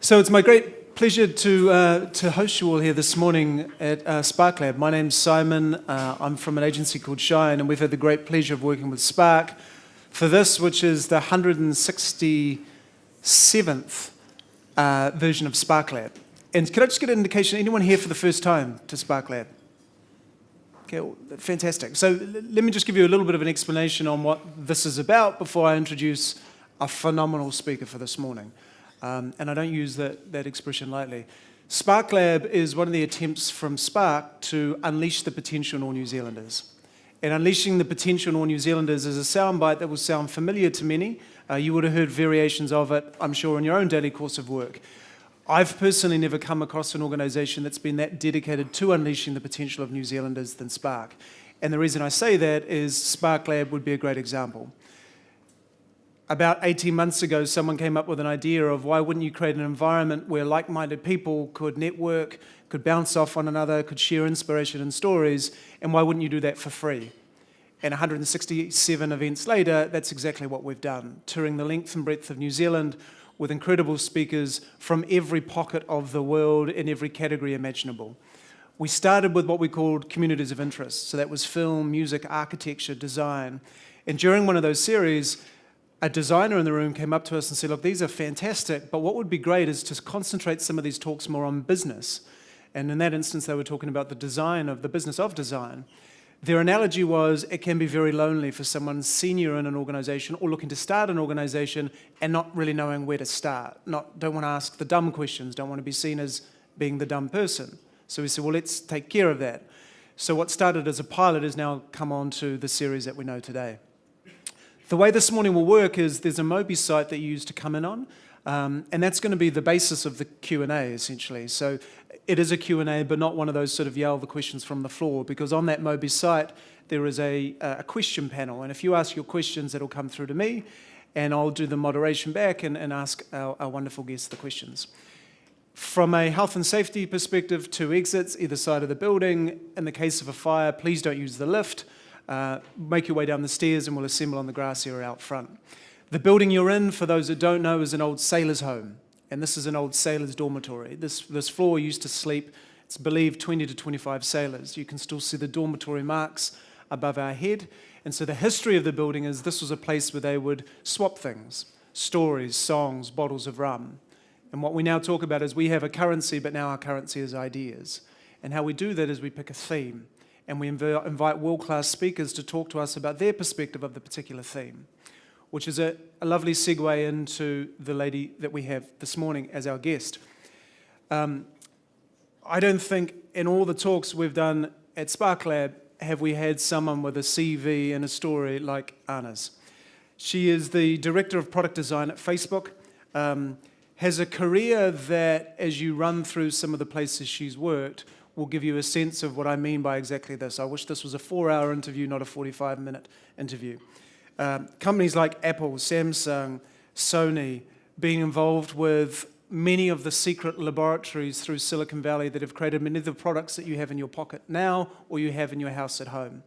So it's my great pleasure to host you all here this morning at Spark Lab. My name's Simon. I'm from an agency called Shine, and we've had the great pleasure of working with Spark for this, which is the 167th version of Spark Lab. And could I just get an indication, anyone here for the first time to Spark Lab? Okay, well, fantastic. So let me just give you a little bit of an explanation on what this is about before I introduce a phenomenal speaker for this morning. And I don't use that expression lightly. Spark Lab is one of the attempts from Spark to unleash the potential in all New Zealanders. And unleashing the potential in all New Zealanders is a soundbite that will sound familiar to many. You would have heard variations of it, I'm sure, in your own daily course of work. I've personally never come across an organisation that's been that dedicated to unleashing the potential of New Zealanders than Spark. And the reason I say that is Spark Lab would be a great example. About 18 months ago, someone came up with an idea of why wouldn't you create an environment where like-minded people could network, could bounce off one another, could share inspiration and stories, and why wouldn't you do that for free? And 167 events later, that's exactly what we've done, touring the length and breadth of New Zealand with incredible speakers from every pocket of the world in every category imaginable. We started with what we called communities of interest. So that was film, music, architecture, design. And during one of those series, a designer in the room came up to us and said, look, these are fantastic, but what would be great is to concentrate some of these talks more on business. And in that instance, they were talking about the design of the business of design. Their analogy was it can be very lonely for someone senior in an organization or looking to start an organization and not really knowing where to start. Don't want to ask the dumb questions, don't want to be seen as being the dumb person. So we said, well, let's take care of that. So what started as a pilot has now come on to the series that we know today. The way this morning will work is there's a Mobi site that you use to come in on, and that's going to be the basis of the Q&A, essentially. So it is a Q&A, but not one of those sort of yell the questions from the floor, because on that Mobi site, there is a question panel. And if you ask your questions, that'll come through to me, and I'll do the moderation back and ask our wonderful guests the questions. From a health and safety perspective, 2 exits, either side of the building. In the case of a fire, please don't use the lift. Make your way down the stairs, and we'll assemble on the grass area out front. The building you're in, for those that don't know, is an old sailor's home. And this is an old sailor's dormitory. This floor used to sleep, it's believed, 20 to 25 sailors. You can still see the dormitory marks above our head. And so the history of the building is this was a place where they would swap things, stories, songs, bottles of rum. And what we now talk about is we have a currency, but now our currency is ideas. And how we do that is we pick a theme, and we invite world-class speakers to talk to us about their perspective of the particular theme, which is a lovely segue into the lady that we have this morning as our guest. I don't think in all the talks we've done at Spark Lab have we had someone with a CV and a story like Anna's. She is the Director of Product Design at Facebook, has a career that, as you run through some of the places she's worked, will give you a sense of what I mean by exactly this. I wish this was a 4-hour interview, not a 45-minute interview. Companies like Apple, Samsung, Sony, being involved with many of the secret laboratories through Silicon Valley that have created many of the products that you have in your pocket now or you have in your house at home.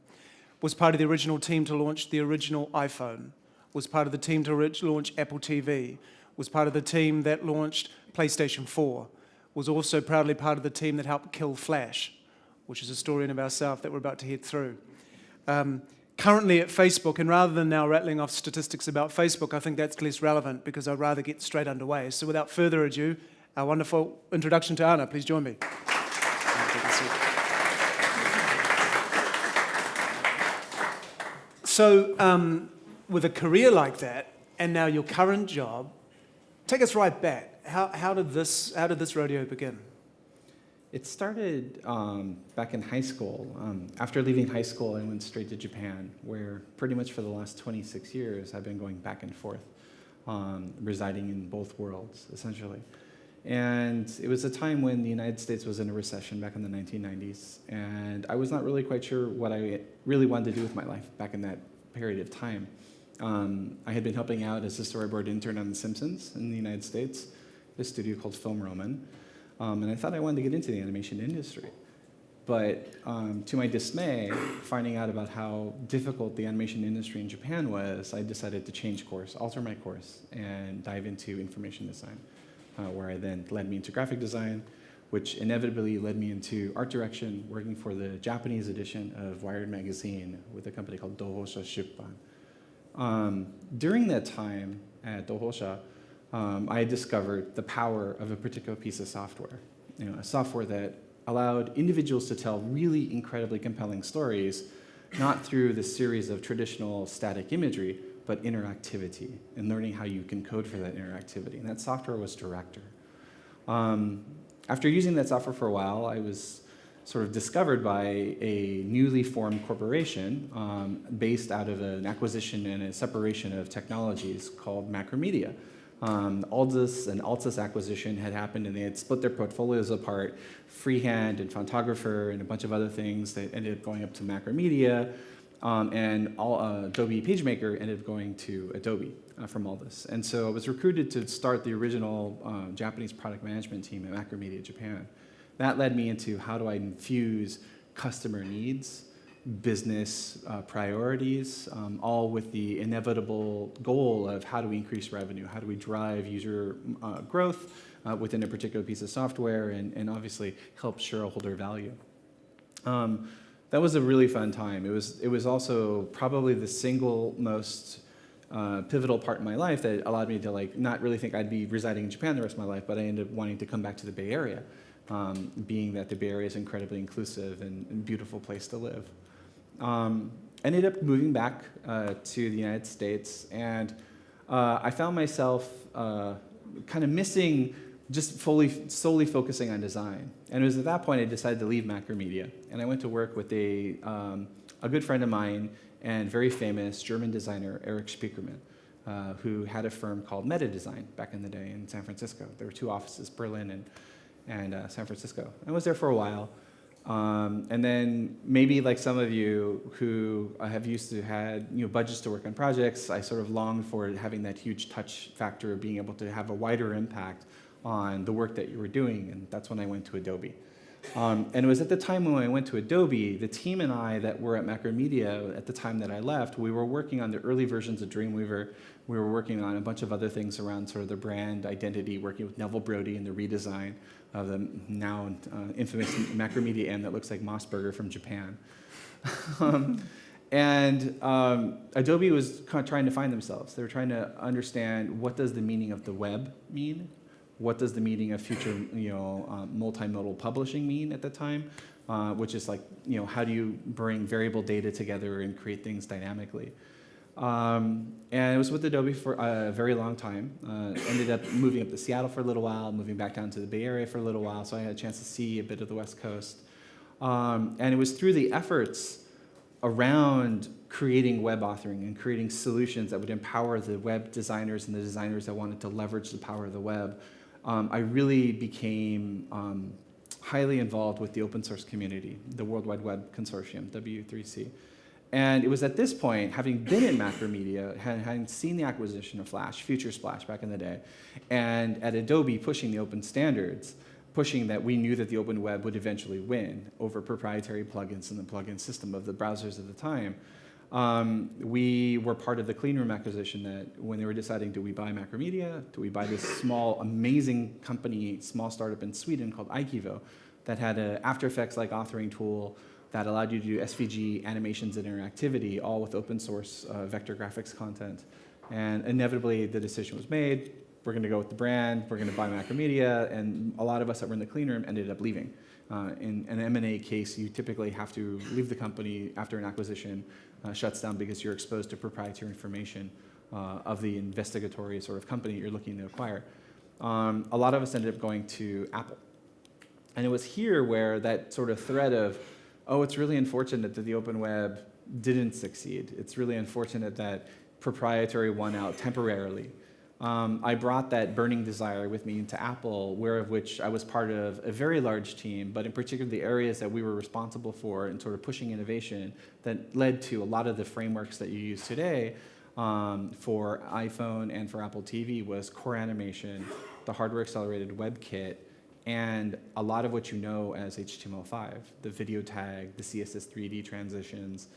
Was part of the original team to launch the original iPhone. Was part of the team to launch Apple TV. Was part of the team that launched PlayStation 4. Was also proudly part of the team that helped kill Flash, which is a story in of ourselves that we're about to head through. Currently at Facebook, and rather than now rattling off statistics about Facebook, I think that's less relevant because I'd rather get straight underway. So without further ado, our wonderful introduction to Anna. Please join me. So with a career like that, and now your current job, take us right back. How did this rodeo begin? It started back in high school. After leaving high school, I went straight to Japan, where pretty much for the last 26 years, I've been going back and forth, residing in both worlds, essentially. And it was a time when the United States was in a recession back in the 1990s, and I was not really quite sure what I really wanted to do with my life back in that period of time. I had been helping out as a storyboard intern on The Simpsons in the United States, a studio called Film Roman. And I thought I wanted to get into the animation industry. But to my dismay, finding out about how difficult the animation industry in Japan was, I decided to change course, alter my course, and dive into information design. where I then led me into graphic design, which inevitably led me into art direction, working for the Japanese edition of Wired magazine with a company called Dohosha Shippan. During that time at Dohosha, I discovered the power of a particular piece of software, a software that allowed individuals to tell really incredibly compelling stories, not through the series of traditional static imagery, but interactivity, and learning how you can code for that interactivity. And that software was Director. After using that software for a while, I was sort of discovered by a newly formed corporation based out of an acquisition and a separation of technologies called Macromedia. Aldus and Altus acquisition had happened, and they had split their portfolios apart. Freehand and Photographer and a bunch of other things that ended up going up to Macromedia, and Adobe PageMaker ended up going to Adobe from Aldus. And so I was recruited to start the original Japanese product management team at Macromedia Japan. That led me into how do I infuse customer needs, business priorities, all with the inevitable goal of how do we increase revenue, how do we drive user growth within a particular piece of software, and obviously help shareholder value. That was a really fun time. It was also probably the single most pivotal part in my life that allowed me to not really think I'd be residing in Japan the rest of my life, but I ended up wanting to come back to the Bay Area, being that the Bay Area is an incredibly inclusive and beautiful place to live. Ended up moving back to the United States, and I found myself kind of missing just solely focusing on design. And it was at that point I decided to leave Macromedia, and I went to work with a good friend of mine and very famous German designer, Erich Spiekermann, who had a firm called Meta Design back in the day in San Francisco. There were two offices, Berlin and San Francisco. I was there for a while. And then maybe like some of you who have used to had budgets to work on projects, I sort of longed for having that huge touch factor of being able to have a wider impact on the work that you were doing, and that's when I went to Adobe. And it was at the time when I went to Adobe, the team and I that were at Macromedia at the time that I left, we were working on the early versions of Dreamweaver. We were working on a bunch of other things around sort of the brand identity, working with Neville Brody in the redesign of the now infamous Macromedia M that looks like Mossberger from Japan. And Adobe was kind of trying to find themselves. They were trying to understand, what does the meaning of the web mean? What does the meaning of future multimodal publishing mean at the time? Which is how do you bring variable data together and create things dynamically? And it was with Adobe for a very long time. Ended up moving up to Seattle for a little while, moving back down to the Bay Area for a little while, so I had a chance to see a bit of the West Coast. And it was through the efforts around creating web authoring and creating solutions that would empower the web designers and the designers that wanted to leverage the power of the web. I really became highly involved with the open source community, the World Wide Web Consortium, W3C. And it was at this point, having been in Macromedia, having seen the acquisition of Flash, Future Splash back in the day, and at Adobe pushing the open standards, pushing that we knew that the open web would eventually win over proprietary plugins and the plugin system of the browsers at the time. We were part of the Cleanroom acquisition that when they were deciding, do we buy Macromedia? Do we buy this small, amazing company, small startup in Sweden called Aikivo that had an After Effects-like authoring tool that allowed you to do SVG, animations, and interactivity, all with open source vector graphics content. And inevitably, the decision was made. We're going to go with the brand. We're going to buy Macromedia. And a lot of us that were in the clean room ended up leaving. In an M&A case, you typically have to leave the company after an acquisition shuts down because you're exposed to proprietary information of the investigatory sort of company you're looking to acquire. A lot of us ended up going to Apple. And it was here where that sort of thread of, oh, it's really unfortunate that the open web didn't succeed. It's really unfortunate that proprietary won out temporarily. I brought that burning desire with me into Apple, of which I was part of a very large team, but in particular the areas that we were responsible for and sort of pushing innovation that led to a lot of the frameworks that you use today for iPhone and for Apple TV was core animation, the hardware accelerated WebKit, and a lot of what you know as HTML5, the video tag, the CSS 3D transitions.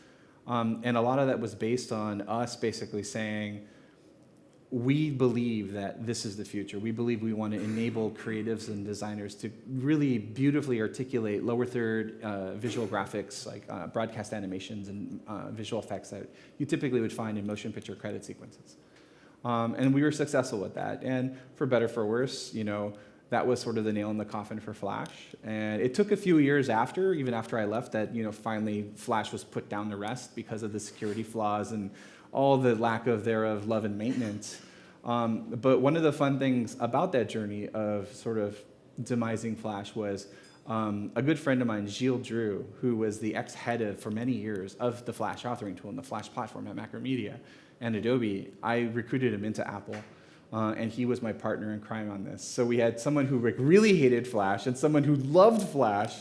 And a lot of that was based on us basically saying, we believe that this is the future. We believe we want to enable creatives and designers to really beautifully articulate lower third visual graphics, like broadcast animations and visual effects that you typically would find in motion picture credit sequences. And we were successful with that. And for better, for worse, that was sort of the nail in the coffin for Flash. And it took a few years after, even after I left, that finally Flash was put down to rest because of the security flaws and all the lack of thereof love and maintenance. But one of the fun things about that journey of sort of demising Flash was a good friend of mine, Gilles Drew, who was the ex-head for many years of the Flash authoring tool and the Flash platform at Macromedia and Adobe. I recruited him into Apple. And he was my partner in crime on this. So we had someone who really hated Flash and someone who loved Flash,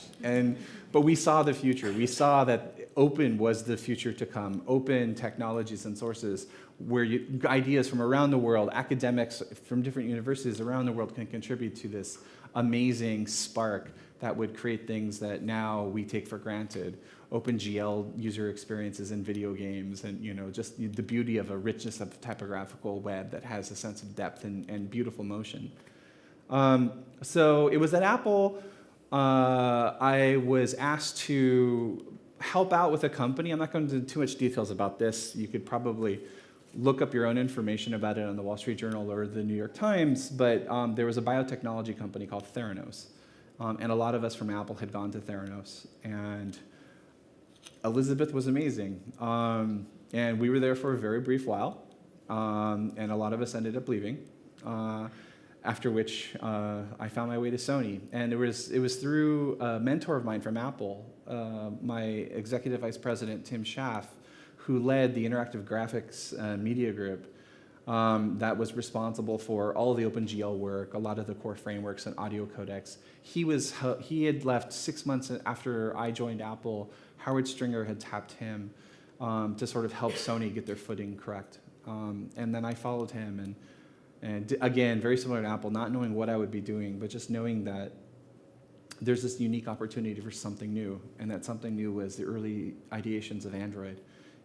but we saw the future. We saw that open was the future to come, open technologies and sources where ideas from around the world, academics from different universities around the world can contribute to this amazing spark that would create things that now we take for granted. OpenGL user experiences in video games, and just the beauty of a richness of typographical web that has a sense of depth and beautiful motion. So it was at Apple I was asked to help out with a company. I'm not going into too much details about this. You could probably look up your own information about it on the Wall Street Journal or the New York Times, but there was a biotechnology company called Theranos. And a lot of us from Apple had gone to Theranos. And Elizabeth was amazing. And we were there for a very brief while. And a lot of us ended up leaving. After which I found my way to Sony. And it was through a mentor of mine from Apple, my executive vice president, Tim Schaff, who led the interactive graphics media group that was responsible for all the OpenGL work, a lot of the core frameworks and audio codecs. He had left 6 months after I joined Apple. Howard Stringer had tapped him to sort of help Sony get their footing correct. And then I followed him, and again, very similar to Apple, not knowing what I would be doing, but just knowing that there's this unique opportunity for something new, and that something new was the early ideations of Android.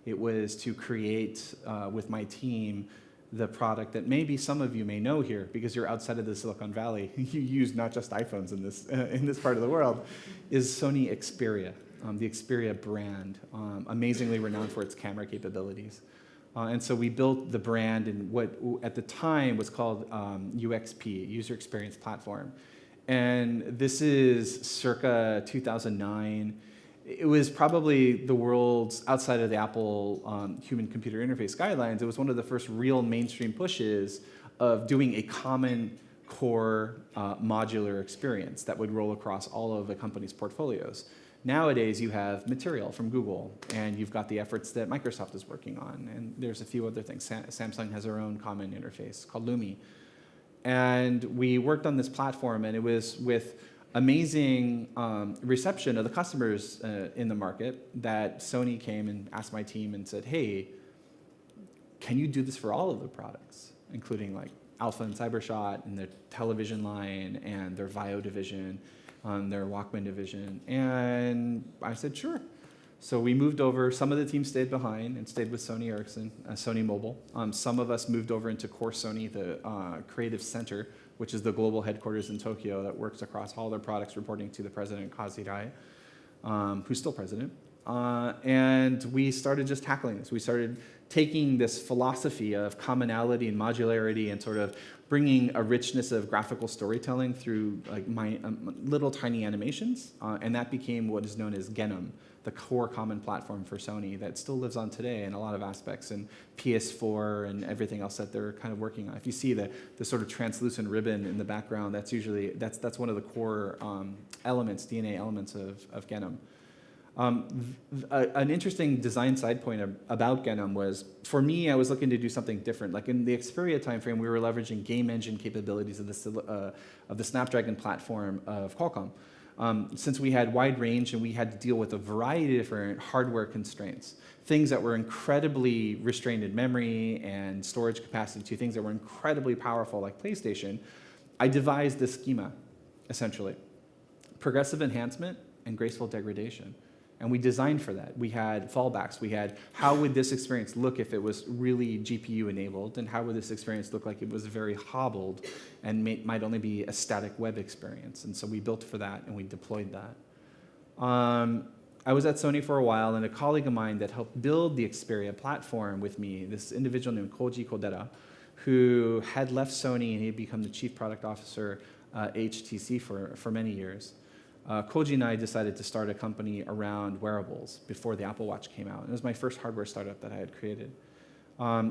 It was to create, with my team, the product that maybe some of you may know here, because you're outside of the Silicon Valley. You use not just iPhones in this part of the world, is Sony Xperia, the Xperia brand, amazingly renowned for its camera capabilities. And so we built the brand in what at the time was called UXP, User Experience Platform. And this is circa 2009. It was probably the world's, outside of the Apple human-computer interface guidelines, it was one of the first real mainstream pushes of doing a common core modular experience that would roll across all of the company's portfolios. Nowadays, you have Material from Google, and you've got the efforts that Microsoft is working on, and there's a few other things. Samsung has their own common interface called Lumi. And we worked on this platform, and it was with amazing reception of the customers in the market that Sony came and asked my team and said, hey, can you do this for all of the products, including like Alpha and Cybershot and their television line and their Vio division, their Walkman division? And I said, sure. So we moved over. Some of the team stayed behind and stayed with Sony Ericsson, Sony Mobile. Some of us moved over into Core Sony, the Creative Center, which is the global headquarters in Tokyo that works across all their products, reporting to the president, Kazirai, who's still president. And we started just tackling this. We started taking this philosophy of commonality and modularity and sort of bringing a richness of graphical storytelling through like little tiny animations. And that became what is known as Genom, the core common platform for Sony that still lives on today in a lot of aspects, and PS4 and everything else that they're kind of working on. If you see the sort of translucent ribbon in the background, that's usually, that's one of the core elements, DNA elements of Genom. An interesting design side point about Genom was, for me, I was looking to do something different. Like in the Xperia timeframe, we were leveraging game engine capabilities of the Snapdragon platform of Qualcomm. Since we had wide range and we had to deal with a variety of different hardware constraints, things that were incredibly restrained in memory and storage capacity to things that were incredibly powerful like PlayStation, I devised this schema, essentially. Progressive enhancement and graceful degradation. And we designed for that. We had fallbacks. We had how would this experience look if it was really GPU enabled, and how would this experience look like it was very hobbled and might only be a static web experience. And so we built for that and we deployed that. I was at Sony for a while, and a colleague of mine that helped build the Xperia platform with me, this individual named Koji Kodera, who had left Sony and he had become the chief product officer at HTC for many years. Koji and I decided to start a company around wearables before the Apple Watch came out. It was my first hardware startup that I had created.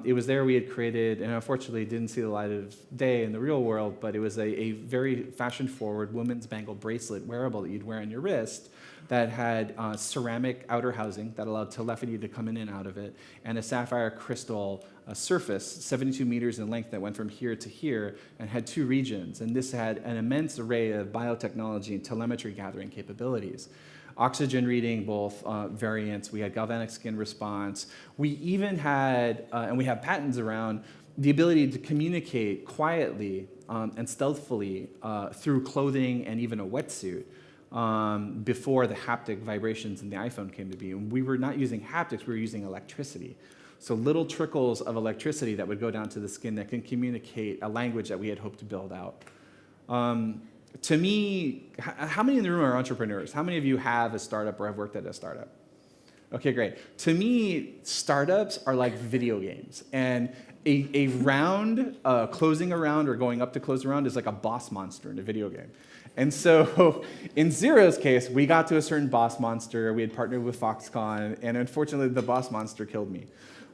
It was there we had created, and unfortunately didn't see the light of day in the real world, but it was a very fashion-forward women's bangle bracelet wearable that you'd wear on your wrist that had ceramic outer housing that allowed telephony to come in and out of it, and a sapphire crystal surface, 72 meters in length, that went from here to here and had 2 regions. And this had an immense array of biotechnology and telemetry gathering capabilities. Oxygen reading, both variants. We had galvanic skin response. We even had, and we have patents around, the ability to communicate quietly and stealthily through clothing and even a wetsuit before the haptic vibrations in the iPhone came to be. And we were not using haptics, we were using electricity. So little trickles of electricity that would go down to the skin that can communicate a language that we had hoped to build out. To me, how many in the room are entrepreneurs? How many of you have a startup or have worked at a startup? Okay, great. To me, startups are like video games. And a round, closing a round or going up to close a round is like a boss monster in a video game. And so in Zero's case, we got to a certain boss monster. We had partnered with Foxconn, and unfortunately, the boss monster killed me.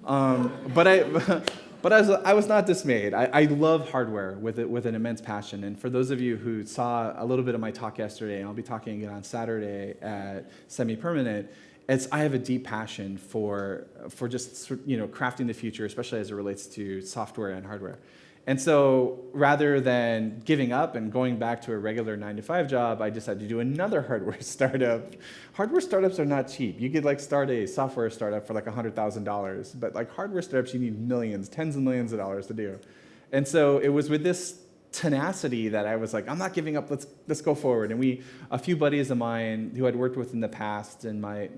But I was not dismayed. I love hardware with an immense passion. And for those of you who saw a little bit of my talk yesterday, and I'll be talking again on Saturday at Semi-Permanent, I have a deep passion for just crafting the future, especially as it relates to software and hardware. And so rather than giving up and going back to a regular 9-to-5 job, I decided to do another hardware startup. Hardware startups are not cheap. You could start a software startup for $100,000, but hardware startups, you need millions, tens of millions of dollars to do. And so it was with this tenacity that I was like, I'm not giving up, let's go forward. And a few buddies of mine who I'd worked with in the past in my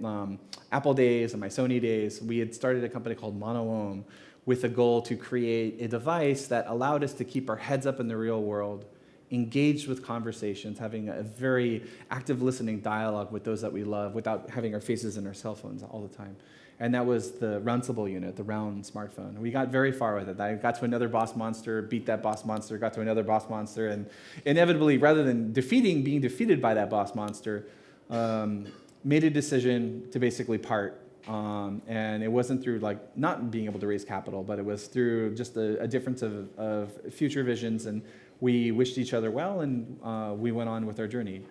Apple days and my Sony days, we had started a company called Mono with a goal to create a device that allowed us to keep our heads up in the real world, engaged with conversations, having a very active listening dialogue with those that we love without having our faces in our cell phones all the time. And that was the Roundable unit, the round smartphone. We got very far with it. I got to another boss monster, beat that boss monster, got to another boss monster, and inevitably, rather than being defeated by that boss monster, made a decision to basically part. And it wasn't through not being able to raise capital, but it was through just a difference of future visions, and we wished each other well, and we went on with our journey.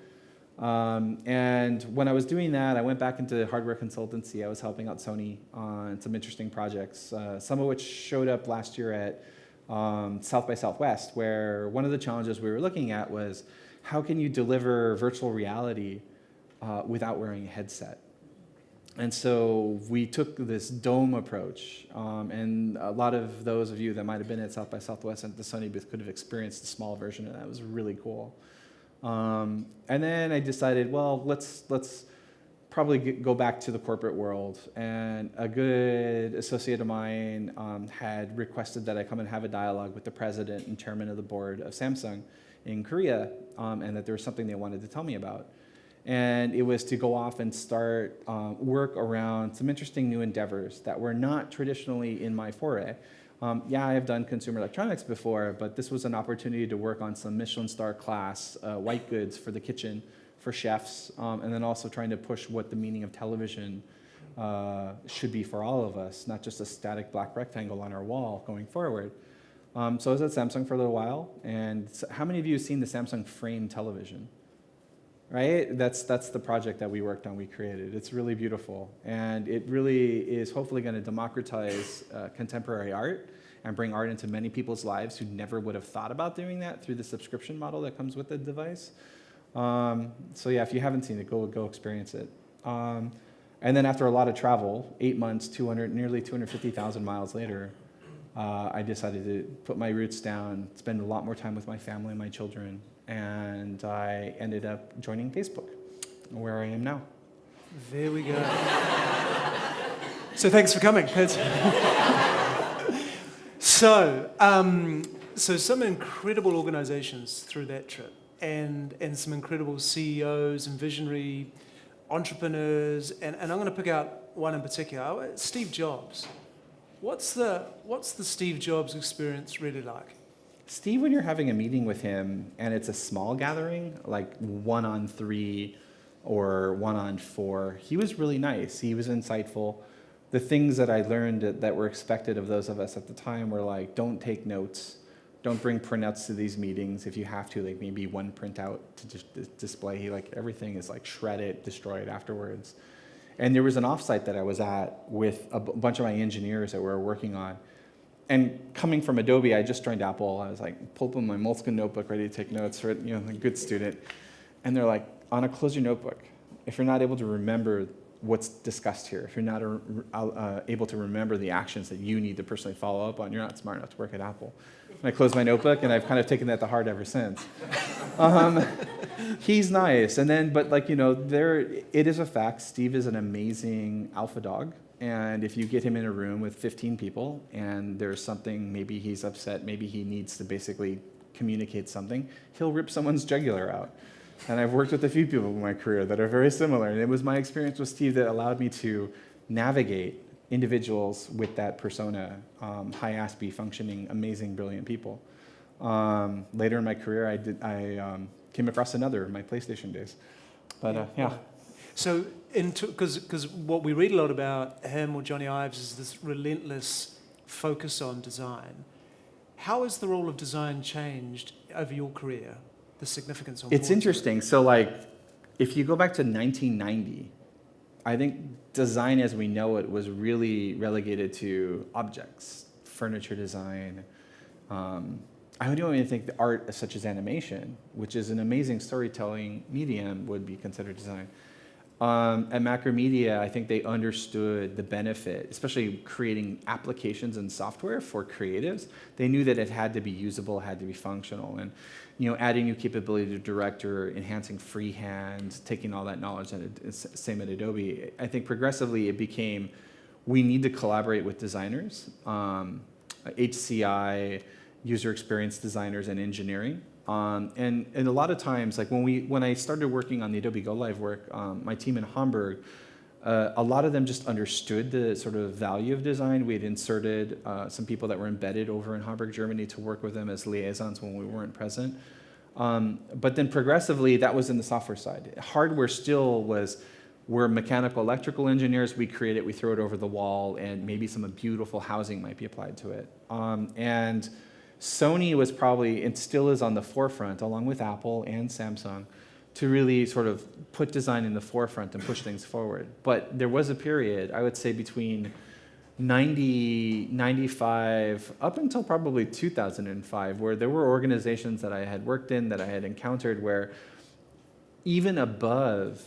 And when I was doing that, I went back into hardware consultancy. I was helping out Sony on some interesting projects, some of which showed up last year at South by Southwest, where one of the challenges we were looking at was how can you deliver virtual reality without wearing a headset? And so we took this dome approach, and a lot of those of you that might have been at South by Southwest and the Sony booth could have experienced a small version of that. It was really cool. And then I decided, well, let's probably go back to the corporate world. And a good associate of mine had requested that I come and have a dialogue with the president and chairman of the board of Samsung in Korea, and that there was something they wanted to tell me about. And it was to go off and start work around some interesting new endeavors that were not traditionally in my foray. Yeah, I have done consumer electronics before, but this was an opportunity to work on some Michelin star class white goods for the kitchen, for chefs, and then also trying to push what the meaning of television should be for all of us, not just a static black rectangle on our wall going forward. So I was at Samsung for a little while, and how many of you have seen the Samsung frame television? Right? That's the project that we worked on, we created. It's really beautiful. And it really is hopefully going to democratize contemporary art and bring art into many people's lives who never would have thought about doing that through the subscription model that comes with the device. So yeah, if you haven't seen it, go experience it. And then after a lot of travel, 8 months, nearly 250,000 miles later, I decided to put my roots down, spend a lot more time with my family and my children, and I ended up joining Facebook, where I am now. There we go. So thanks for coming. So some incredible organizations through that trip, and some incredible CEOs and visionary entrepreneurs, and I'm going to pick out one in particular, Steve Jobs. What's the Steve Jobs experience really like? Steve, when you're having a meeting with him and it's a small gathering, like 1-on-3 or 1-on-4, he was really nice. He was insightful. The things that I learned that were expected of those of us at the time were like, don't take notes, don't bring printouts to these meetings. If you have to, like maybe one printout to just display, like everything is like shred it, destroy it afterwards. And there was an offsite that I was at with a bunch of my engineers that we were working on. And coming from Adobe, I just joined Apple. I was like, pull up my Moleskine notebook, ready to take notes, for, a good student. And they're like, Anna, close your notebook. If you're not able to remember what's discussed here, if you're not able to remember the actions that you need to personally follow up on, you're not smart enough to work at Apple. And I closed my notebook, and I've kind of taken that to heart ever since. He's nice, but it is a fact. Steve is an amazing alpha dog. And if you get him in a room with 15 people and there's something, maybe he's upset, maybe he needs to basically communicate something, he'll rip someone's jugular out. And I've worked with a few people in my career that are very similar. And it was my experience with Steve that allowed me to navigate individuals with that persona, high ASPE, functioning, amazing, brilliant people. Later in my career, I came across another in my PlayStation days. But yeah. So, because what we read a lot about him or Johnny Ives is this relentless focus on design. How has the role of design changed over your career? The significance on It's interesting. So, if you go back to 1990, I think design as we know it was really relegated to objects, furniture design. I don't even think the art such as animation, which is an amazing storytelling medium, would be considered design. At Macromedia, I think they understood the benefit, especially creating applications and software for creatives. They knew that it had to be usable, had to be functional, and adding new capability to Director, enhancing freehand, taking all that knowledge, and same at Adobe. I think progressively it became, we need to collaborate with designers, HCI, user experience designers, and engineering. And a lot of times, like when I started working on the Adobe Go Live work, my team in Hamburg, a lot of them just understood the sort of value of design. We had inserted some people that were embedded over in Hamburg, Germany, to work with them as liaisons when we weren't present. But then progressively, that was in the software side. Hardware still we're mechanical, electrical engineers. We create it, we throw it over the wall, and maybe some beautiful housing might be applied to it. And Sony was probably, and still is, on the forefront, along with Apple and Samsung, to really sort of put design in the forefront and push things forward. But there was a period, I would say between 90, 95, up until probably 2005, where there were organizations that I had worked in, that I had encountered, where even above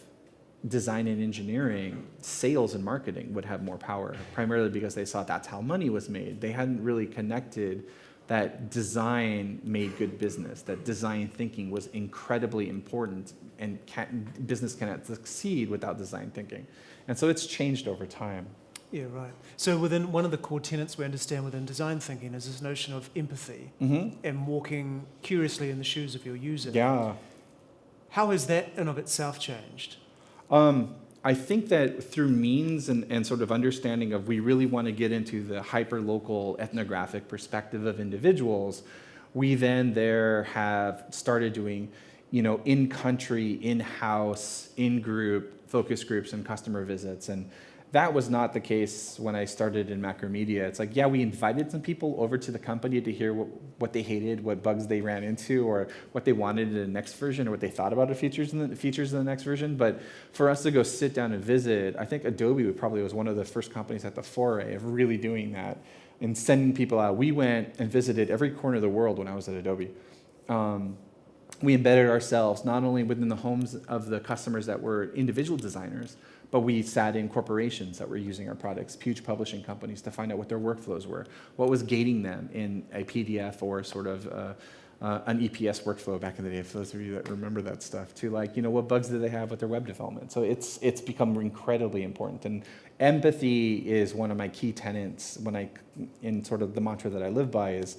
design and engineering, sales and marketing would have more power, primarily because they saw that's how money was made. They hadn't really connected that design made good business, that design thinking was incredibly important, and business cannot succeed without design thinking. And so it's changed over time. Yeah, right. So within one of the core tenets we understand within design thinking is this notion of empathy and walking curiously in the shoes of your user. Yeah. How has that in of itself changed? I think that through means and sort of understanding of, we really want to get into the hyper-local ethnographic perspective of individuals, we then there have started doing, in-country, in-house, in-group focus groups and customer visits. And that was not the case when I started in Macromedia. It's like, yeah, we invited some people over to the company to hear what they hated, what bugs they ran into, or what they wanted in the next version, or what they thought about the features in the next version. But for us to go sit down and visit, I think Adobe probably was one of the first companies at the foray of really doing that and sending people out. We went and visited every corner of the world when I was at Adobe. We embedded ourselves not only within the homes of the customers that were individual designers, but we sat in corporations that were using our products, huge publishing companies, to find out what their workflows were, what was gating them in a PDF or sort of an EPS workflow back in the day, for those of you that remember that stuff, to like, what bugs do they have with their web development. So it's become incredibly important. And empathy is one of my key tenets in sort of the mantra that I live by is,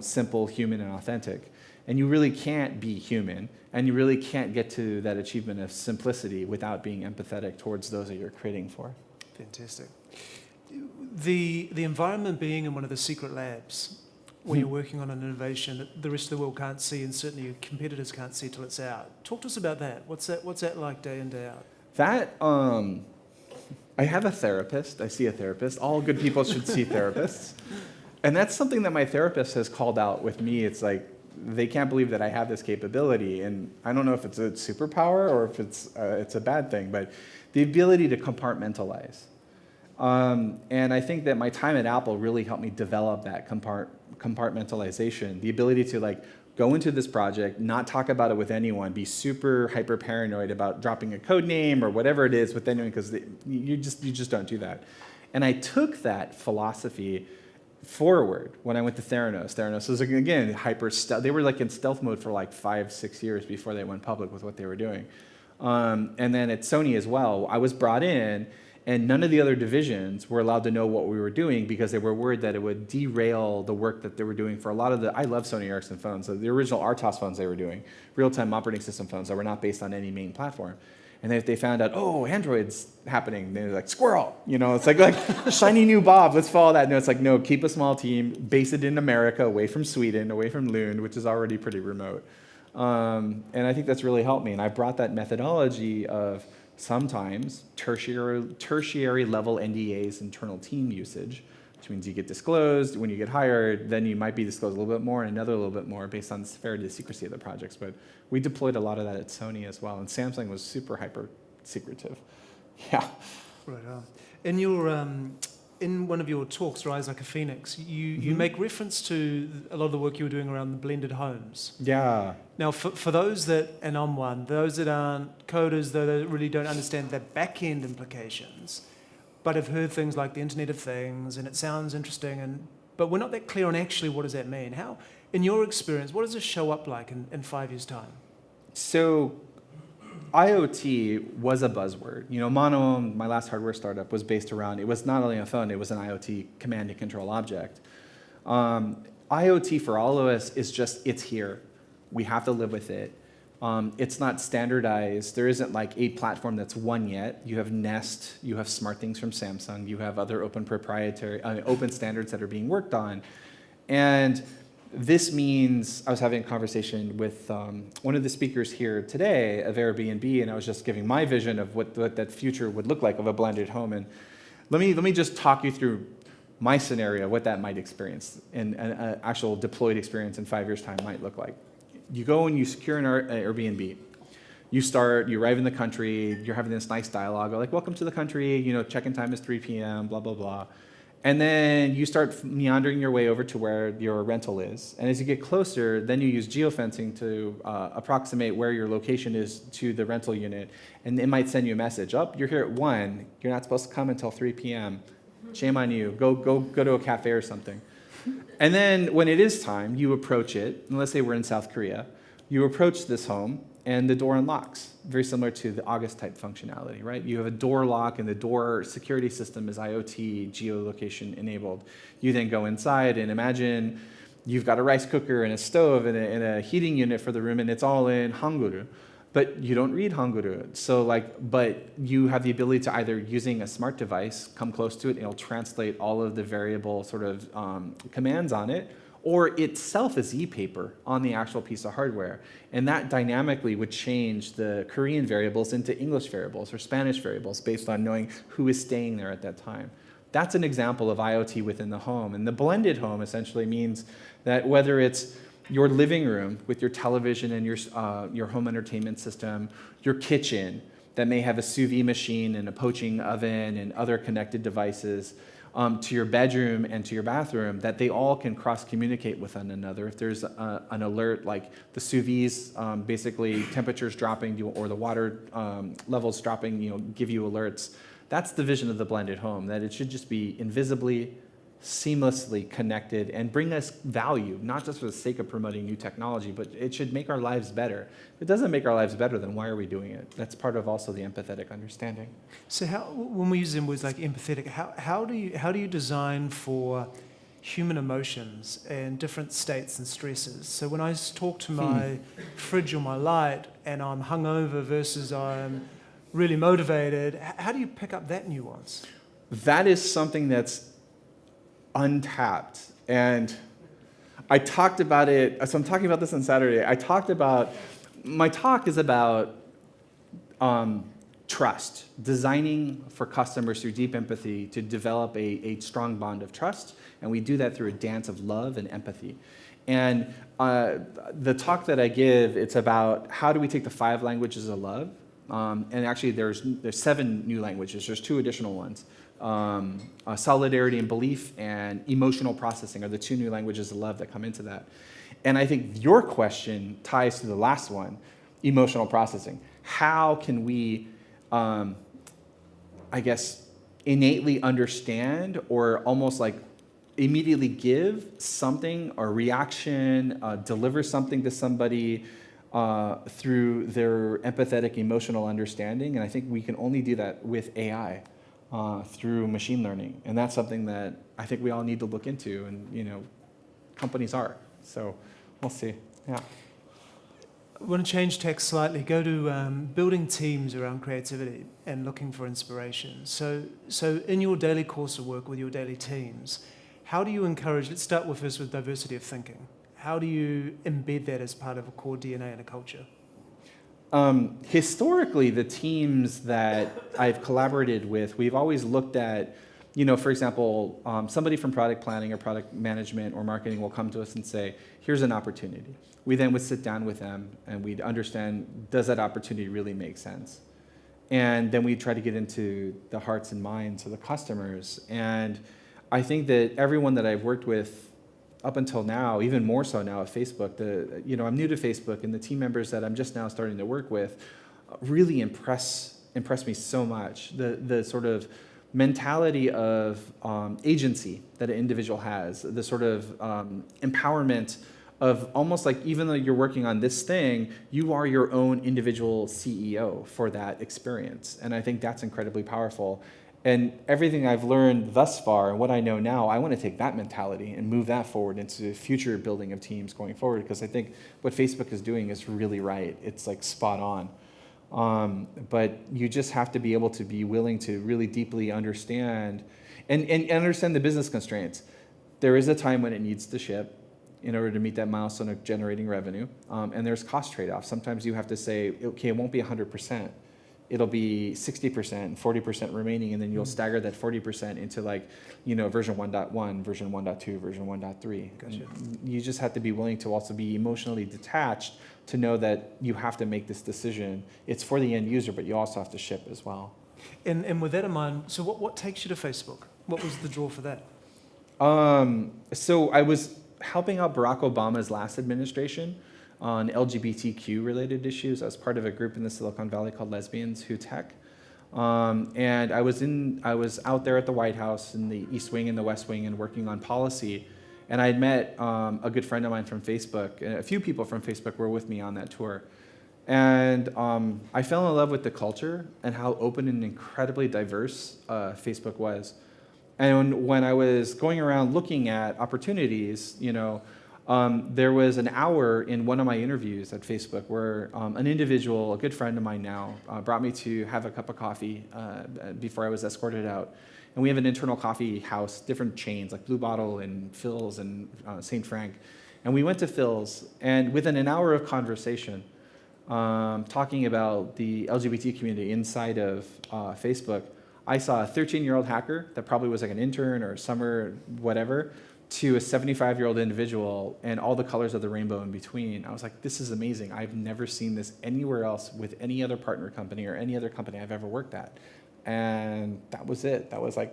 simple, human, and authentic. And you really can't be human, and you really can't get to that achievement of simplicity without being empathetic towards those that you're creating for. Fantastic. The environment being in one of the secret labs, when you're working on an innovation that the rest of the world can't see and certainly your competitors can't see till it's out. Talk to us about that. What's that like day in, day out? That, I have a therapist. I see a therapist. All good people should see therapists. And that's something that my therapist has called out with me. It's like, they can't believe that I have this capability. And I don't know if it's a superpower or if it's a bad thing, but the ability to compartmentalize. And I think that my time at Apple really helped me develop that compartmentalization, the ability to go into this project, not talk about it with anyone, be super hyper paranoid about dropping a code name or whatever it is with anyone, because you just don't do that. And I took that philosophy forward when I went to Theranos. Theranos was, again, hyper stealth. They were in stealth mode for 5-6 years before they went public with what they were doing. And then at Sony as well, I was brought in, and none of the other divisions were allowed to know what we were doing because they were worried that it would derail the work that they were doing for a lot of I love Sony Ericsson phones, so the original RTOS phones they were doing, real-time operating system phones that were not based on any main platform. And then if they found out, Android's happening, they're like, squirrel, it's like shiny new Bob, let's follow that. No, it's like, no, keep a small team, base it in America, away from Sweden, away from Lund, which is already pretty remote. And I think that's really helped me. And I brought that methodology of sometimes tertiary level NDAs, internal team usage, which means you get disclosed. When you get hired, then you might be disclosed a little bit more and another little bit more based on the severity of the secrecy of the projects. But we deployed a lot of that at Sony as well. And Samsung was super hyper secretive. Yeah. Right on. In one of your talks, Rise Like a Phoenix, you make reference to a lot of the work you were doing around the blended homes. Yeah. Now, for those that, and I'm one, those that aren't coders, though they really don't understand the back-end implications, but have heard things like the Internet of Things, and it sounds interesting, but we're not that clear on actually what does that mean. How, in your experience, what does this show up like in 5 years' time? So IoT was a buzzword. Mono, my last hardware startup, was based around, it was not only a phone, it was an IoT command and control object. IoT for all of us is just, it's here. We have to live with it. It's not standardized. There isn't a platform that's one yet. You have Nest, you have SmartThings from Samsung, you have other open open standards that are being worked on. And this means, I was having a conversation with one of the speakers here today of Airbnb, and I was just giving my vision of what that future would look like of a blended home. And let me just talk you through my scenario, what that might experience, and an actual deployed experience in 5 years' time might look like. You go and you secure an Airbnb. You arrive in the country, you're having this nice dialogue, like, welcome to the country, check-in time is 3 p.m., blah, blah, blah. And then you start meandering your way over to where your rental is. And as you get closer, then you use geofencing to approximate where your location is to the rental unit. And it might send you a message, you're here at 1, you're not supposed to come until 3 p.m. Shame on you, go to a cafe or something. And then when it is time, you approach it, and let's say we're in South Korea, you approach this home, and the door unlocks, very similar to the August type functionality, right? You have a door lock, and the door security system is IoT geolocation enabled. You then go inside, and imagine you've got a rice cooker and a stove and a heating unit for the room, and it's all in Hangul. But you don't read Hangul, but you have the ability to either, using a smart device, come close to it, and it'll translate all of the variable sort of commands on it, or itself is e-paper on the actual piece of hardware. And that dynamically would change the Korean variables into English variables or Spanish variables based on knowing who is staying there at that time. That's an example of IoT within the home. And the blended home essentially means that whether it's your living room with your television and your home entertainment system, your kitchen that may have a sous vide machine and a poaching oven and other connected devices, to your bedroom and to your bathroom, that they all can cross-communicate with one another. If there's an alert, like the sous vides, basically temperatures dropping or the water levels dropping, give you alerts. That's the vision of the blended home, that it should just be invisibly seamlessly connected and bring us value, not just for the sake of promoting new technology, but it should make our lives better. If it doesn't make our lives better, then why are we doing it? That's part of also the empathetic understanding. So when we use them words like empathetic, how do you design for human emotions and different states and stresses? So when I talk to my fridge or my light and I'm hungover versus I'm really motivated, how do you pick up that nuance? That is something that's untapped. And I talked about it, so I'm talking about this on Saturday. My talk is about trust, designing for customers through deep empathy to develop a strong bond of trust. And we do that through a dance of love and empathy. And the talk that I give, it's about how do we take the 5 languages of love. And actually there's 7 new languages. There's 2 additional ones. Solidarity and belief and emotional processing are the 2 new languages of love that come into that. And I think your question ties to the last one, emotional processing. How can we, innately understand or almost like immediately give something or reaction, deliver something to somebody through their empathetic emotional understanding? And I think we can only do that with AI. Through machine learning, and that's something that I think we all need to look into, and companies are. So we'll see. Yeah. I want to change tack slightly. Go to building teams around creativity and looking for inspiration. So in your daily course of work with your daily teams, how do you encourage? Let's start first with diversity of thinking. How do you embed that as part of a core DNA in a culture? Historically, the teams that I've collaborated with, we've always looked at, for example, somebody from product planning or product management or marketing will come to us and say, here's an opportunity. We then would sit down with them and we'd understand, does that opportunity really make sense? And then we try to get into the hearts and minds of the customers. And I think that everyone that I've worked with up until now, even more so now at Facebook, I'm new to Facebook, and the team members that I'm just now starting to work with really impress me so much. The sort of mentality of agency that an individual has, the sort of empowerment of almost like even though you're working on this thing, you are your own individual CEO for that experience. And I think that's incredibly powerful. And everything I've learned thus far and what I know now, I want to take that mentality and move that forward into the future building of teams going forward, because I think what Facebook is doing is really right. It's like spot on. But you just have to be able to be willing to really deeply understand and understand the business constraints. There is a time when it needs to ship in order to meet that milestone of generating revenue. And there's cost trade-offs. Sometimes you have to say, okay, it won't be 100%. It'll be 60%, 40% remaining, and then you'll stagger that 40% into version 1.1, version 1.2, version 1.3. Gotcha. You just have to be willing to also be emotionally detached to know that you have to make this decision. It's for the end user, but you also have to ship as well. And with that in mind, so what takes you to Facebook? What was the draw for that? So I was helping out Barack Obama's last administration on LGBTQ related issues. I was part of a group in the Silicon Valley called Lesbians Who Tech. And I was out there at the White House in the East Wing and the West Wing and working on policy. And I had met a good friend of mine from Facebook, and a few people from Facebook were with me on that tour. And I fell in love with the culture and how open and incredibly diverse Facebook was. And when I was going around looking at opportunities, there was an hour in one of my interviews at Facebook where an individual, a good friend of mine now, brought me to have a cup of coffee before I was escorted out. And we have an internal coffee house, different chains like Blue Bottle and Phil's and St. Frank. And we went to Phil's, and within an hour of conversation, talking about the LGBT community inside of Facebook, I saw a 13-year-old hacker that probably was like an intern or a summer whatever, to a 75-year-old individual and all the colors of the rainbow in between. I was like, this is amazing. I've never seen this anywhere else with any other partner company or any other company I've ever worked at. And that was it. That was like,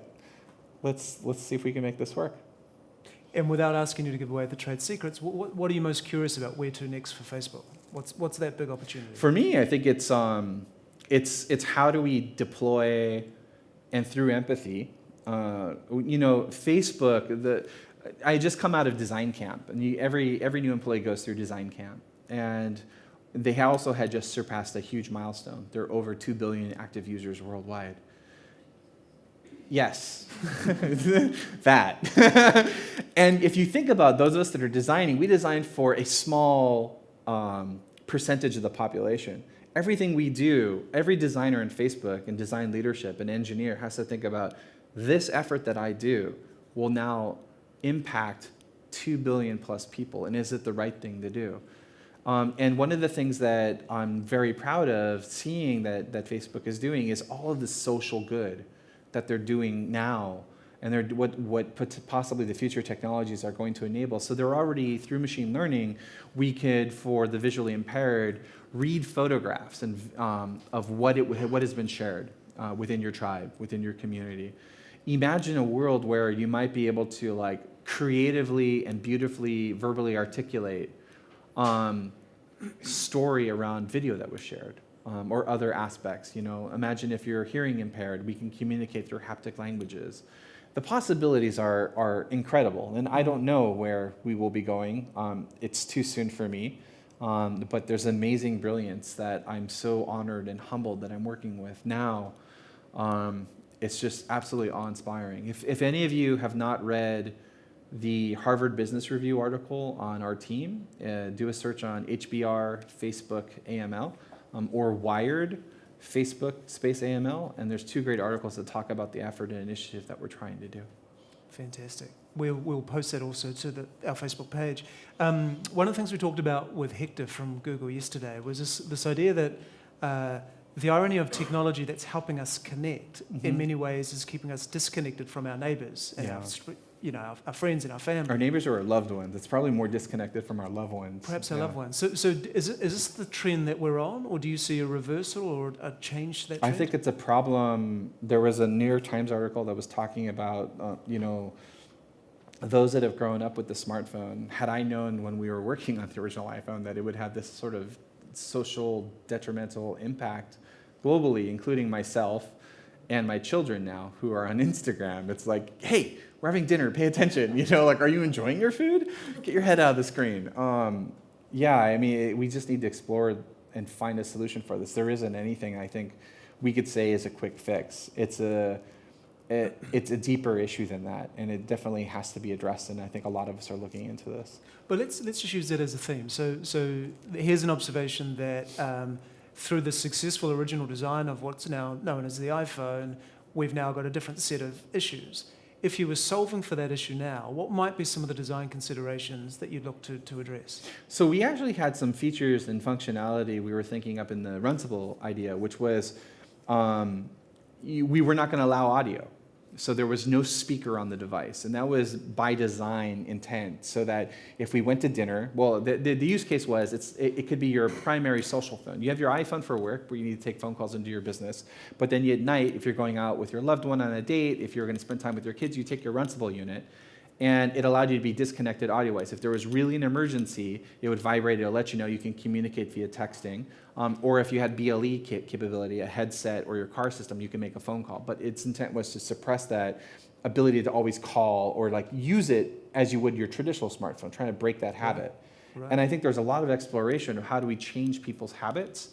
let's see if we can make this work. And without asking you to give away the trade secrets, what are you most curious about? Where to next for Facebook? What's that big opportunity? For me, I think it's how do we deploy and through empathy Facebook, I just come out of design camp, and every new employee goes through design camp, and they also had just surpassed a huge milestone. There are over 2 billion active users worldwide. Yes, that. And if you think about those of us that are designing, we design for a small percentage of the population. Everything we do, every designer in Facebook and design leadership and engineer has to think about this effort that I do will now impact 2 billion plus people, and is it the right thing to do? And one of the things that I'm very proud of seeing that Facebook is doing is all of the social good that they're doing now, and what possibly the future technologies are going to enable. So they're already, through machine learning, we could, for the visually impaired, read photographs and of what has been shared within your tribe, within your community. Imagine a world where you might be able to creatively and beautifully verbally articulate story around video that was shared. Or other aspects. Imagine if you're hearing impaired, we can communicate through haptic languages. The possibilities are incredible, and I don't know where we will be going. It's too soon for me, but there's amazing brilliance that I'm so honored and humbled that I'm working with now. It's just absolutely awe-inspiring. If any of you have not read the Harvard Business Review article on our team, do a search on HBR, Facebook, AML. Or Wired, Facebook, space AML, and there's 2 great articles that talk about the effort and initiative that we're trying to do. Fantastic. We'll post that also to our Facebook page. One of the things we talked about with Hector from Google yesterday was this idea that the irony of technology that's helping us connect in many ways is keeping us disconnected from our neighbors and our friends and our family. Our neighbors are our loved ones. It's probably more disconnected from our loved ones. Perhaps our loved ones. So is this the trend that we're on, or do you see a reversal or a change to that trend? I think it's a problem. There was a New York Times article that was talking about, those that have grown up with the smartphone. Had I known when we were working on the original iPhone that it would have this sort of social detrimental impact globally, including myself and my children now who are on Instagram. It's like, hey, we're having dinner, pay attention. Are you enjoying your food? Get your head out of the screen. We just need to explore and find a solution for this. There isn't anything I think we could say is a quick fix. It's a deeper issue than that, and it definitely has to be addressed, and I think a lot of us are looking into this. But let's just use that as a theme. So here's an observation that through the successful original design of what's now known as the iPhone, we've now got a different set of issues. If you were solving for that issue now, what might be some of the design considerations that you'd look to address? So we actually had some features and functionality we were thinking up in the Runcible idea, which was we were not going to allow audio. So there was no speaker on the device, and that was by design intent, so that if we went to dinner, well, the use case was it could be your primary social phone. You have your iPhone for work, where you need to take phone calls into your business, but then at night, if you're going out with your loved one on a date, if you're going to spend time with your kids, you take your Runcible unit, and it allowed you to be disconnected audio-wise. If there was really an emergency, it would vibrate, it'll let you know you can communicate via texting, or if you had BLE capability, a headset or your car system, you can make a phone call. But its intent was to suppress that ability to always call or use it as you would your traditional smartphone, trying to break that habit. Right. And I think there's a lot of exploration of how do we change people's habits,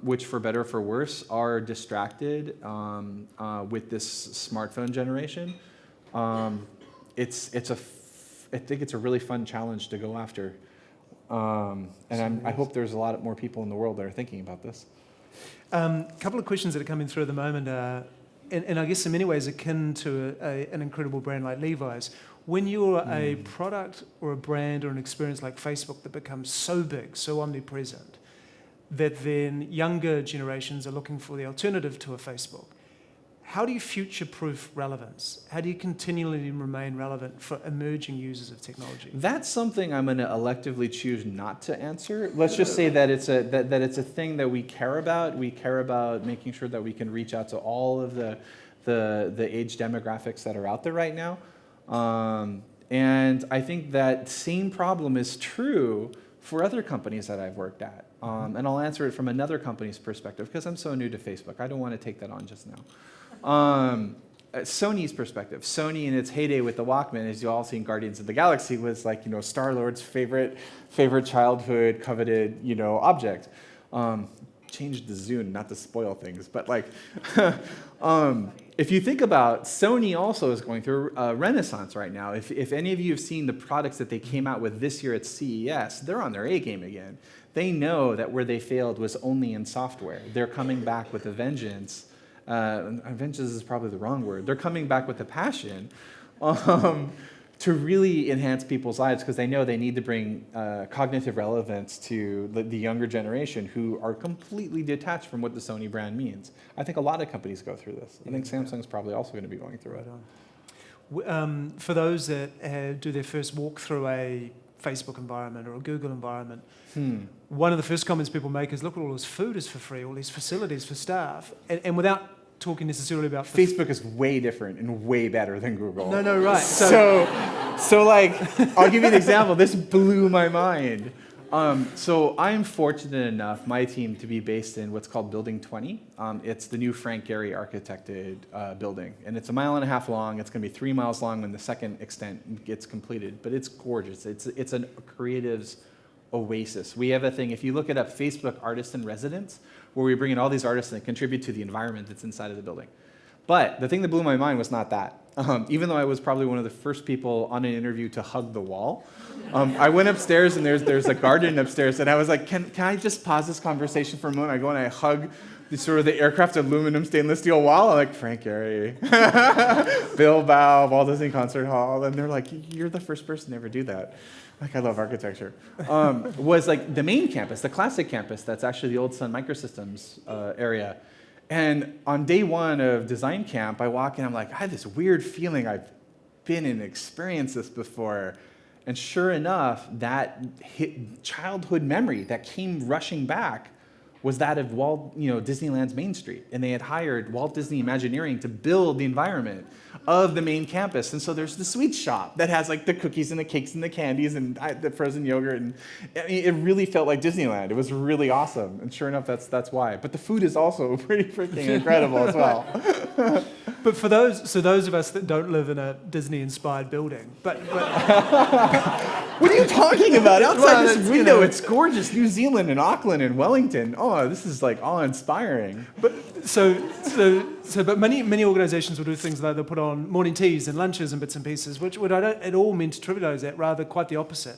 which for better or for worse are distracted with this smartphone generation. I think it's a really fun challenge to go after. I hope there's a lot more people in the world that are thinking about this. A couple of questions that are coming through at the moment are, and I guess in many ways akin to an incredible brand like Levi's. When you're a product or a brand or an experience like Facebook that becomes so big, so omnipresent, that then younger generations are looking for the alternative to a Facebook, how do you future-proof relevance? How do you continually remain relevant for emerging users of technology? That's something I'm going to electively choose not to answer. Let's just say that it's a thing that we care about. We care about making sure that we can reach out to all of the age demographics that are out there right now. And I think that same problem is true for other companies that I've worked at. And I'll answer it from another company's perspective because I'm so new to Facebook. I don't want to take that on just now. Sony's perspective. Sony in its heyday with the Walkman, as you all seen Guardians of the Galaxy, was like, Star-Lord's favorite childhood coveted, object. Changed the Zune, not to spoil things, but like, if you think about, Sony also is going through a renaissance right now. If any of you have seen the products that they came out with this year at CES, they're on their A game again. They know that where they failed was only in software. They're coming back with a vengeance. Vengeance is probably the wrong word. They're coming back with a passion to really enhance people's lives, because they know they need to bring cognitive relevance to the younger generation who are completely detached from what the Sony brand means. I think a lot of companies go through this. I think Samsung's probably also going to be going through it. For those that do their first walk through a Facebook environment or a Google environment, one of the first comments people make is, look at all this food is for free, all these facilities for staff. And without talking necessarily about Facebook is way different and way better than Google. No, right. So like, I'll give you an example. This blew my mind. So I'm fortunate enough, my team, to be based in what's called Building 20. It's the new Frank Gehry architected building. And it's 1.5 miles long. It's going to be 3 miles long when the second extent gets completed. But it's gorgeous. It's a creative's oasis. We have a thing, if you look it up, Facebook Artists in Residence, where we bring in all these artists and contribute to the environment that's inside of the building. But the thing that blew my mind was not that. Even though I was probably one of the first people on an interview to hug the wall, I went upstairs and there's a garden upstairs, and I was like, can I just pause this conversation for a moment? I go and I hug the aircraft aluminum stainless steel wall. I'm like, Frank Gehry, Bilbao, Walt Disney Concert Hall, and they're like, you're the first person to ever do that. Like, I love architecture. Was like the main campus, the classic campus, that's actually the old Sun Microsystems area. And on day one of design camp, I walk in, I'm like, I have this weird feeling I've been and experienced this before. And sure enough, that childhood memory that came rushing back was that of Disneyland's Main Street. And they had hired Walt Disney Imagineering to build the environment of the main campus. And so there's the sweet shop that has like the cookies and the cakes and the candies and the frozen yogurt. And I mean, it really felt like Disneyland. It was really awesome. And sure enough, that's why. But the food is also pretty freaking incredible as well. But for those of us that don't live in a Disney-inspired building, but what are you talking about? Outside this window, it's gorgeous. New Zealand and Auckland and Wellington. Oh, this is like awe-inspiring. But but many organisations will do things like they'll put on morning teas and lunches and bits and pieces, which I don't at all mean to trivialise that. Rather, quite the opposite.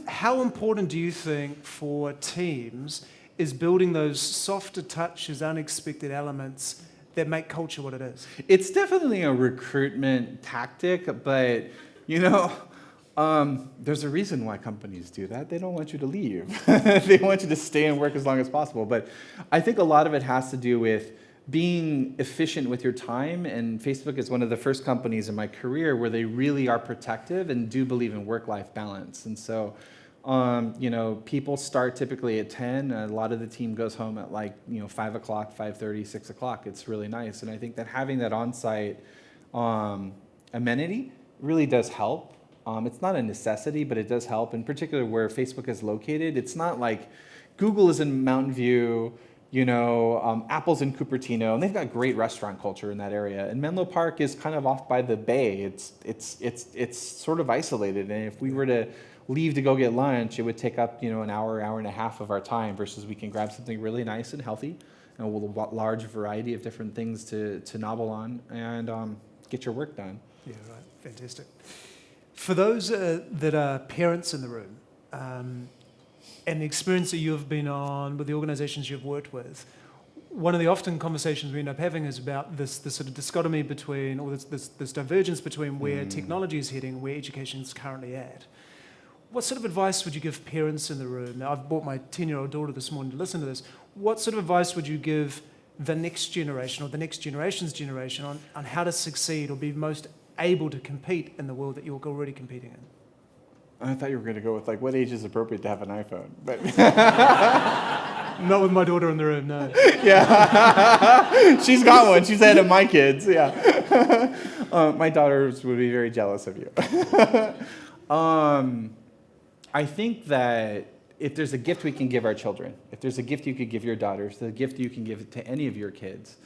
How important do you think for teams is building those softer touches, unexpected elements that make culture what it is? It's definitely a recruitment tactic, but there's a reason why companies do that. They don't want you to leave. They want you to stay and work as long as possible. But I think a lot of it has to do with being efficient with your time, and Facebook is one of the first companies in my career where they really are protective and do believe in work-life balance. And so, people start typically at 10. A lot of the team goes home at 5 o'clock, 5:30, 6 o'clock. It's really nice. And I think that having that on-site amenity really does help. It's not a necessity, but it does help. In particular, where Facebook is located, it's not like Google is in Mountain View, Apple's in Cupertino, and they've got great restaurant culture in that area. And Menlo Park is kind of off by the bay. It's sort of isolated. And if we were to leave to go get lunch, it would take up an hour and a half of our time, versus we can grab something really nice and healthy, and with a large variety of different things to nobble on and get your work done. Yeah, right. Fantastic. For those that are parents in the room, and the experience that you've been on with the organisations you've worked with, one of the often conversations we end up having is about this sort of dichotomy between, or this divergence between where technology is heading, where education is currently at. What sort of advice would you give parents in the room? Now, I've brought my 10-year-old daughter this morning to listen to this. What sort of advice would you give the next generation or the next generation's generation on how to succeed or be most able to compete in the world that you're already competing in? I thought you were going to go with what age is appropriate to have an iPhone, but not with my daughter in the room, no. Yeah, she's got one. She's ahead of my kids. Yeah, my daughters would be very jealous of you. I think that if there's a gift we can give our children, if there's a gift you could give your daughters, the gift you can give to any of your kids,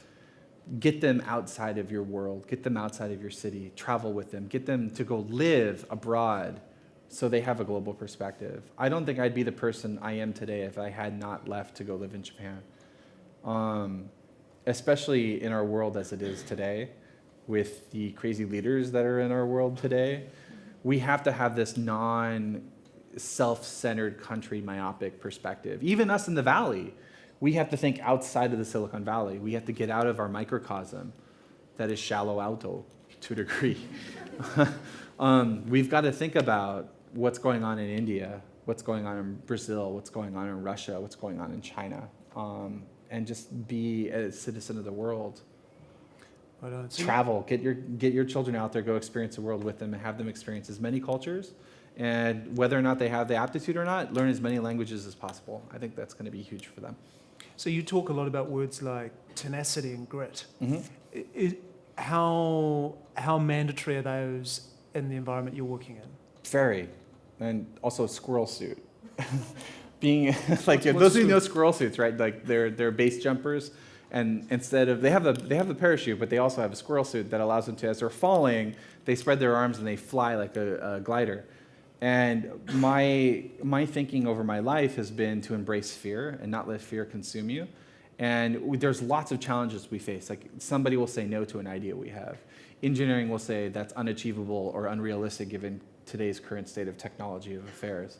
get them outside of your world, get them outside of your city, travel with them, get them to go live abroad so they have a global perspective. I don't think I'd be the person I am today if I had not left to go live in Japan. Especially in our world as it is today, with the crazy leaders that are in our world today, we have to have this non-self-centered country myopic perspective. Even us in the Valley, we have to think outside of the Silicon Valley. We have to get out of our microcosm that is shallow alto to a degree. We've got to think about what's going on in India, what's going on in Brazil, what's going on in Russia, what's going on in China, and just be a citizen of the world. Travel, get your children out there, go experience the world with them, and have them experience as many cultures, and whether or not they have the aptitude or not, learn as many languages as possible. I think that's going to be huge for them. So you talk a lot about words like tenacity and grit. Mm-hmm. How mandatory are those in the environment you're working in? Very, and also squirrel suit. Being like What's those who know squirrel suits, right? Like they're base jumpers, and instead of they have a parachute, but they also have a squirrel suit that allows them to, as they're falling, they spread their arms and they fly like a glider. And my thinking over my life has been to embrace fear and not let fear consume you. And there's lots of challenges we face. Like somebody will say no to an idea we have. Engineering will say that's unachievable or unrealistic given today's current state of technology of affairs.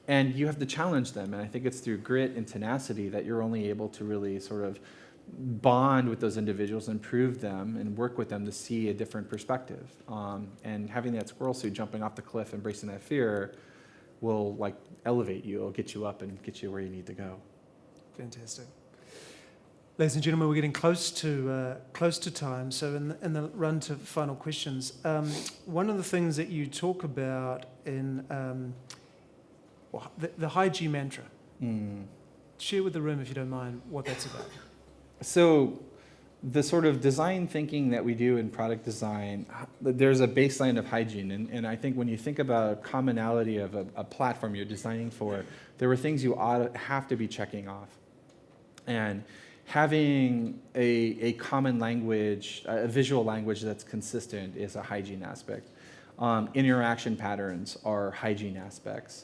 And you have to challenge them. And I think it's through grit and tenacity that you're only able to really sort of bond with those individuals, improve them, and work with them to see a different perspective. And having that squirrel suit jumping off the cliff, embracing that fear, will like elevate you. It'll get you up and get you where you need to go. Fantastic. Ladies and gentlemen, we're getting close to time. So in the run to final questions, one of the things that you talk about in the hygiene mantra. Share with the room, if you don't mind, what that's about. So the sort of design thinking that we do in product design, there's a baseline of hygiene. And I think when you think about commonality of a platform you're designing for, there were things you have to be checking off. And having a common language, a visual language that's consistent is a hygiene aspect. Interaction patterns are hygiene aspects.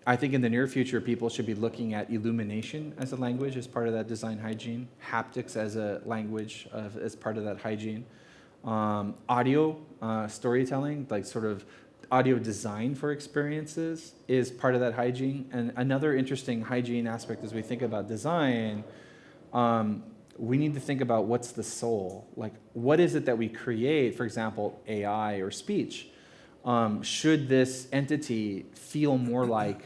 I think in the near future, people should be looking at illumination as a language as part of that design hygiene, haptics as a language as part of that hygiene, audio storytelling, like sort of audio design for experiences is part of that hygiene. And another interesting hygiene aspect as we think about design, we need to think about what's the soul. Like, what is it that we create, for example, AI or speech? Should this entity feel more like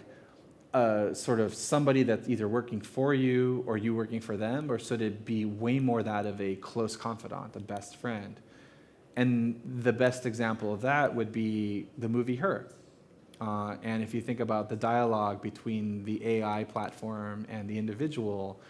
sort of somebody that's either working for you or you working for them, or should it be way more that of a close confidant, a best friend? And the best example of that would be the movie Her. And if you think about the dialogue between the AI platform and the individual,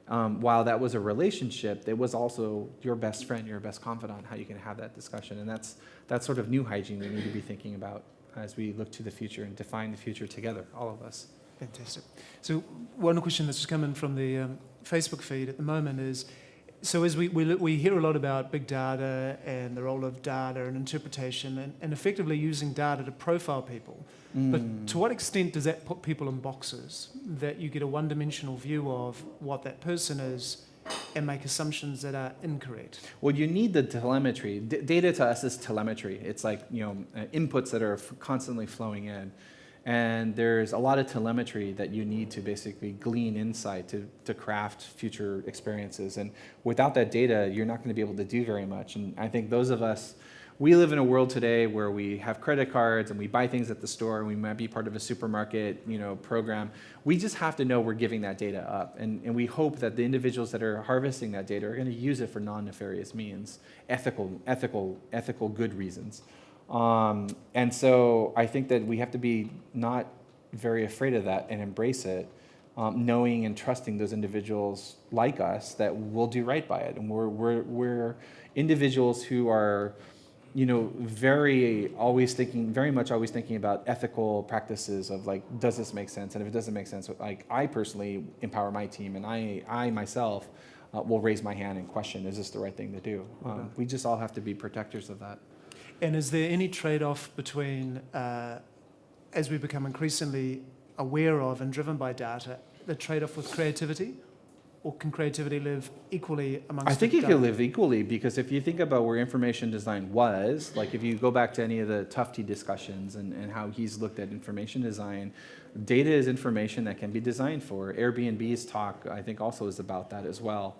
while that was a relationship, it was also your best friend, your best confidant, how you can have that discussion. And that's sort of new hygiene we need to be thinking about as we look to the future and define the future together, all of us. Fantastic. So one question that's just come in from the Facebook feed at the moment is, so as we hear a lot about big data and the role of data and interpretation and effectively using data to profile people, but to what extent does that put people in boxes that you get a one-dimensional view of what that person is and make assumptions that are incorrect? Well, you need the telemetry. Data to us is telemetry. It's like, inputs that are constantly flowing in. And there's a lot of telemetry that you need to basically glean insight to craft future experiences. And without that data, you're not going to be able to do very much. And I think those of us, we live in a world today where we have credit cards and we buy things at the store and we might be part of a supermarket, program. We just have to know we're giving that data up. And we hope that the individuals that are harvesting that data are going to use it for non-nefarious means, ethical good reasons. And so I think that we have to be not very afraid of that and embrace it, knowing and trusting those individuals like us that will do right by it. And we're individuals who are, very much always thinking about ethical practices of like, does this make sense? And if it doesn't make sense, like I personally empower my team and I myself will raise my hand and question, is this the right thing to do? We just all have to be protectors of that. And is there any trade-off between, as we become increasingly aware of and driven by data, the trade-off with creativity? Or can creativity live equally amongst I think the it data? can live equally, because if you think about where information design was, like if you go back to any of the Tufte discussions and how he's looked at information design, data is information that can be designed for. Airbnb's talk, I think, also is about that as well.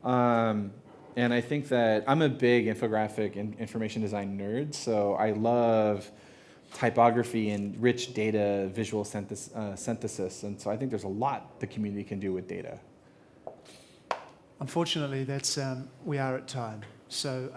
And I think that I'm a big infographic and information design nerd, so I love typography and rich data visual synthesis, and so I think there's a lot the community can do with data. Unfortunately, that's we are at time. So,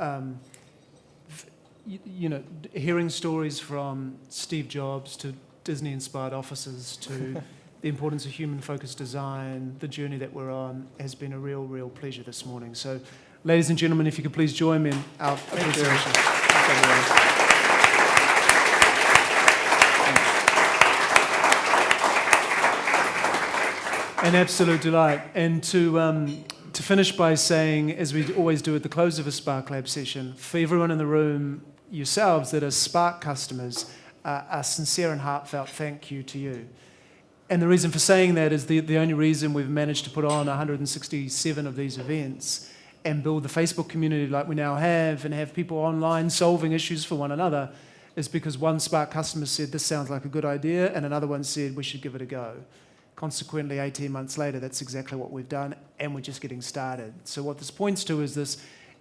hearing stories from Steve Jobs to Disney-inspired offices to the importance of human-focused design, the journey that we're on, has been a real pleasure this morning. So, ladies and gentlemen, if you could please join me in our appreciation. An absolute delight. And to finish by saying, as we always do at the close of a Spark Lab session, for everyone in the room, yourselves that are Spark customers, a sincere and heartfelt thank you to you. And the reason for saying that is the only reason we've managed to put on 167 of these events and build the Facebook community like we now have and have people online solving issues for one another is because one Spark customer said, this sounds like a good idea, and another one said, we should give it a go. Consequently, 18 months later, that's exactly what we've done, and we're just getting started. So what this points to is this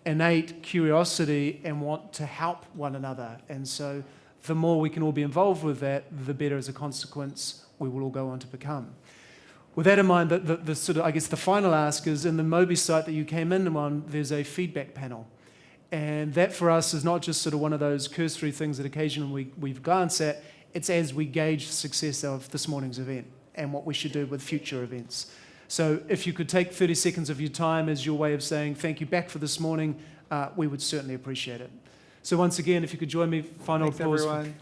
innate curiosity and want to help one another. And so the more we can all be involved with that, the better as a consequence we will all go on to become. With that in mind, the sort of, I guess the final ask is, in the Mobi site that you came in on, there's a feedback panel. And that for us is not just sort of one of those cursory things that occasionally we've glanced at, it's as we gauge the success of this morning's event and what we should do with future events. So if you could take 30 seconds of your time as your way of saying thank you back for this morning, we would certainly appreciate it. So once again, if you could join me, final Thanks, applause. everyone.